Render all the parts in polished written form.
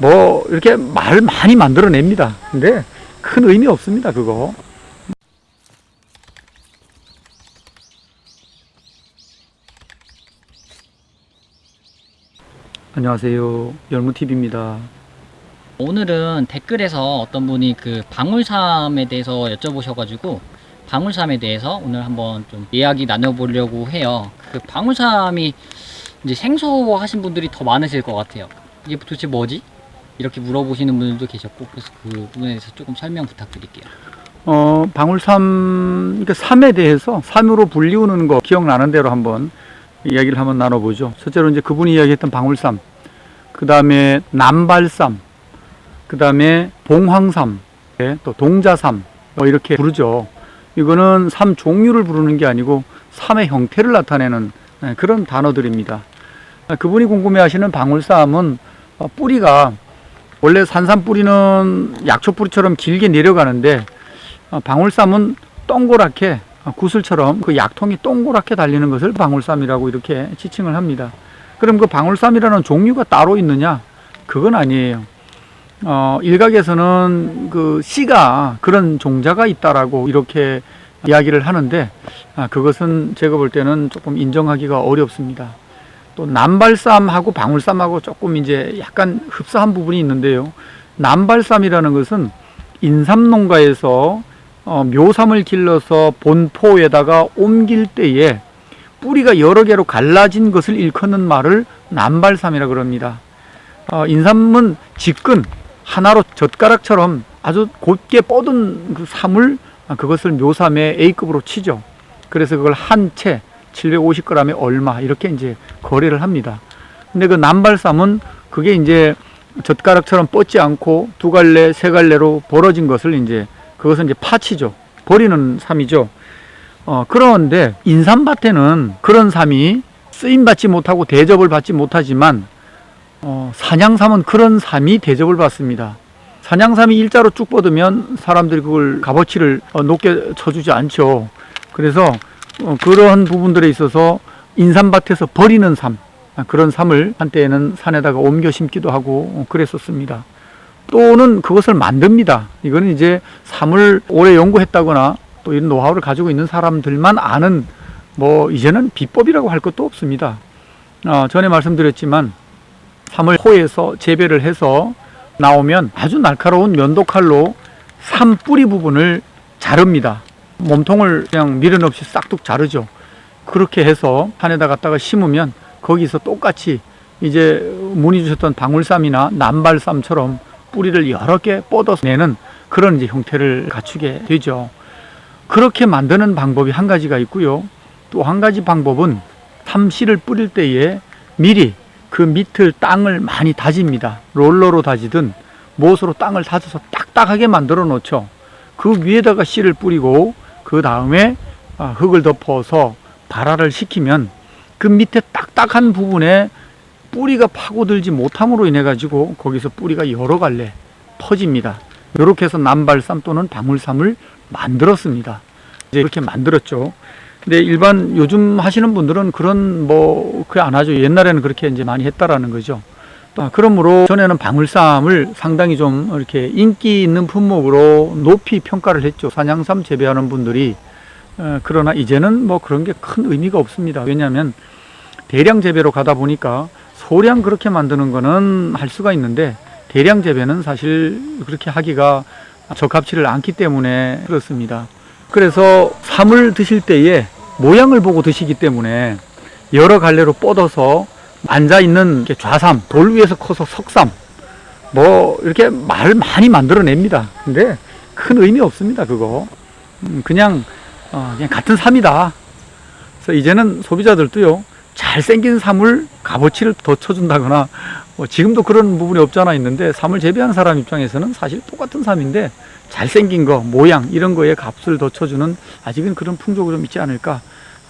뭐 이렇게 말 많이 만들어냅니다. 근데 큰 의미 없습니다, 그거. 안녕하세요, 열무TV입니다. 오늘은 댓글에서 어떤 분이 그 방울삼에 대해서 여쭤보셔가지고 방울삼에 대해서 오늘 한번 좀 이야기 나눠보려고 해요. 그 방울삼이 이제 생소하신 분들이 더 많으실 것 같아요. 이게 도대체 뭐지? 이렇게 물어보시는 분들도 계셨고, 그래서 그 부분에 대해서 조금 설명 부탁드릴게요. 방울삼, 그러니까 삼에 대해서 삼으로 불리우는 거 기억나는 대로 한번 이야기를 한번 나눠보죠. 첫째로 이제 그분이 이야기했던 방울삼, 그 다음에 남발삼, 그 다음에 봉황삼, 또 동자삼, 뭐 이렇게 부르죠. 이거는 삼 종류를 부르는 게 아니고 삼의 형태를 나타내는 그런 단어들입니다. 그분이 궁금해하시는 방울삼은 뿌리가 원래 산삼 뿌리는 약초 뿌리처럼 길게 내려가는데 방울삼은 동그랗게 구슬처럼 그 약통이 동그랗게 달리는 것을 방울삼이라고 이렇게 지칭을 합니다. 그럼 그 방울삼이라는 종류가 따로 있느냐? 그건 아니에요. 일각에서는 그 씨가 그런 종자가 있다라고 이렇게 이야기를 하는데 그것은 제가 볼 때는 조금 인정하기가 어렵습니다. 또 남발삼하고 방울삼하고 조금 이제 약간 흡사한 부분이 있는데요. 남발삼이라는 것은 인삼농가에서 묘삼을 길러서 본포에다가 옮길 때에 뿌리가 여러 개로 갈라진 것을 일컫는 말을 남발삼이라 그럽니다. 인삼은 직근 하나로 젓가락처럼 아주 곧게 뻗은 그 삼을 그것을 묘삼의 A급으로 치죠. 그래서 그걸 한 채 750g에 얼마 이렇게 이제 거래를 합니다. 근데 그 남발삼은 그게 이제 젓가락처럼 뻗지 않고 두 갈래 세 갈래로 벌어진 것을 이제 그것은 이제 파치죠. 버리는 삼이죠. 그런데 인삼밭에는 그런 삼이 쓰임받지 못하고 대접을 받지 못하지만 산양삼은 그런 삼이 대접을 받습니다. 산양삼이 일자로 쭉 뻗으면 사람들이 그걸 값어치를 높게 쳐주지 않죠. 그래서 그러한 부분들에 있어서 인삼밭에서 버리는 삼, 그런 삼을 한때에는 산에다가 옮겨 심기도 하고 그랬었습니다. 또는 그것을 만듭니다. 이거는 이제 삼을 오래 연구했다거나 또 이런 노하우를 가지고 있는 사람들만 아는 뭐 이제는 비법이라고 할 것도 없습니다. 전에 말씀드렸지만 삼을 호에서 재배를 해서 나오면 아주 날카로운 면도칼로 삼 뿌리 부분을 자릅니다. 몸통을 그냥 미련 없이 싹둑 자르죠. 그렇게 해서 산에다 갖다가 심으면 거기서 똑같이 이제 문의 주셨던 방울삼이나 남발삼처럼 뿌리를 여러 개 뻗어서 내는 그런 이제 형태를 갖추게 되죠. 그렇게 만드는 방법이 한 가지가 있고요. 또 한 가지 방법은 삼씨를 뿌릴 때에 미리 그 밑을 땅을 많이 다집니다. 롤러로 다지든 못으로 땅을 다져서 딱딱하게 만들어 놓죠. 그 위에다가 씨를 뿌리고 그 다음에 흙을 덮어서 발화를 시키면 그 밑에 딱딱한 부분에 뿌리가 파고들지 못함으로 인해 가지고 거기서 뿌리가 여러 갈래 퍼집니다. 이렇게 해서 남발삼 또는 방울삼을 만들었습니다. 이제 이렇게 만들었죠. 근데 일반 요즘 하시는 분들은 그런 그게 안 하죠. 옛날에는 그렇게 이제 많이 했다라는 거죠. 그러므로 전에는 방울삼을 상당히 좀 이렇게 인기 있는 품목으로 높이 평가를 했죠. 산양삼 재배하는 분들이. 그러나 이제는 뭐 그런 게 큰 의미가 없습니다. 왜냐하면 대량 재배로 가다 보니까 소량 그렇게 만드는 거는 할 수가 있는데 대량 재배는 사실 그렇게 하기가 적합치를 않기 때문에 그렇습니다. 그래서 삼을 드실 때에 모양을 보고 드시기 때문에 여러 갈래로 뻗어서 앉아있는 좌삼, 돌 위에서 커서 석삼, 뭐 이렇게 말을 많이 만들어냅니다. 근데 큰 의미 없습니다. 그거 그냥 같은 삼이다. 그래서 이제는 소비자들도요, 잘생긴 삼을 값어치를 더 쳐준다거나 지금도 그런 부분이 없잖아 있는데 삼을 재배하는 사람 입장에서는 사실 똑같은 삼인데 잘생긴 거, 모양 이런 거에 값을 더 쳐주는 아직은 그런 풍조가 좀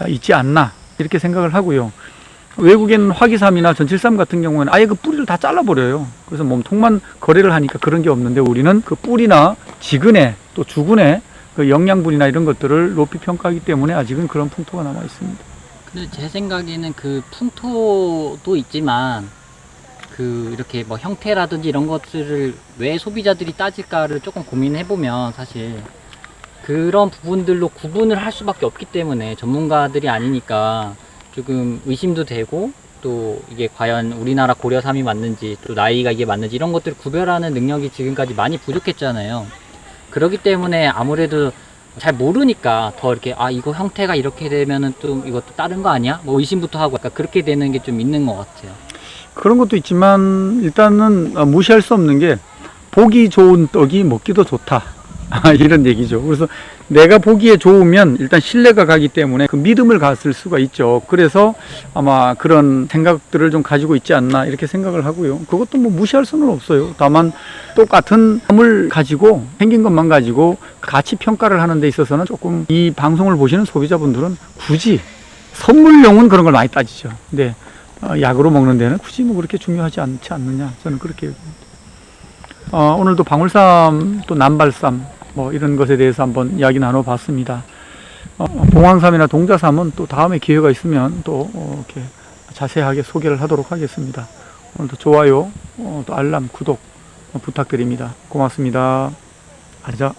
있지 않나 이렇게 생각을 하고요. 외국에는 화기삼이나 전칠삼 같은 경우에는 아예 그 뿌리를 다 잘라버려요. 그래서 몸통만 거래를 하니까 그런 게 없는데 우리는 그 뿌리나 지근에 또 주근에 그 영양분이나 이런 것들을 높이 평가하기 때문에 아직은 그런 풍토가 남아 있습니다. 근데 제 생각에는 그 풍토도 있지만 그 이렇게 뭐 형태라든지 이런 것들을 왜 소비자들이 따질까를 조금 고민해 보면 사실 그런 부분들로 구분을 할 수밖에 없기 때문에 전문가들이 아니니까 조금 의심도 되고, 또 이게 과연 우리나라 고려삼이 맞는지 또 나이가 이게 맞는지 이런 것들을 구별하는 능력이 지금까지 많이 부족했잖아요. 그렇기 때문에 아무래도 잘 모르니까 더 이렇게 이거 형태가 이렇게 되면은 좀 이것도 다른 거 아니야? 뭐 의심부터 하고 약간 그렇게 되는 게 좀 있는 것 같아요. 그런 것도 있지만 일단은 무시할 수 없는 게 보기 좋은 떡이 먹기도 좋다. 이런 얘기죠. 그래서 내가 보기에 좋으면 일단 신뢰가 가기 때문에 그 믿음을 갖을 수가 있죠. 그래서 아마 그런 생각들을 좀 가지고 있지 않나 이렇게 생각을 하고요. 그것도 뭐 무시할 수는 없어요. 다만 똑같은 함을 가지고 생긴 것만 가지고 가치 평가를 하는 데 있어서는 조금 이 방송을 보시는 소비자분들은 굳이 선물용은 그런 걸 많이 따지죠. 근데 약으로 먹는 데는 굳이 뭐 그렇게 중요하지 않지 않느냐, 저는 그렇게 얘기합니다. 오늘도 방울삼 또 남발삼 뭐 이런 것에 대해서 한번 이야기 나눠봤습니다. 봉황삼이나 동자삼은 또 다음에 기회가 있으면 또 이렇게 자세하게 소개를 하도록 하겠습니다. 오늘도 좋아요, 또 알람, 구독 부탁드립니다. 고맙습니다. 아자.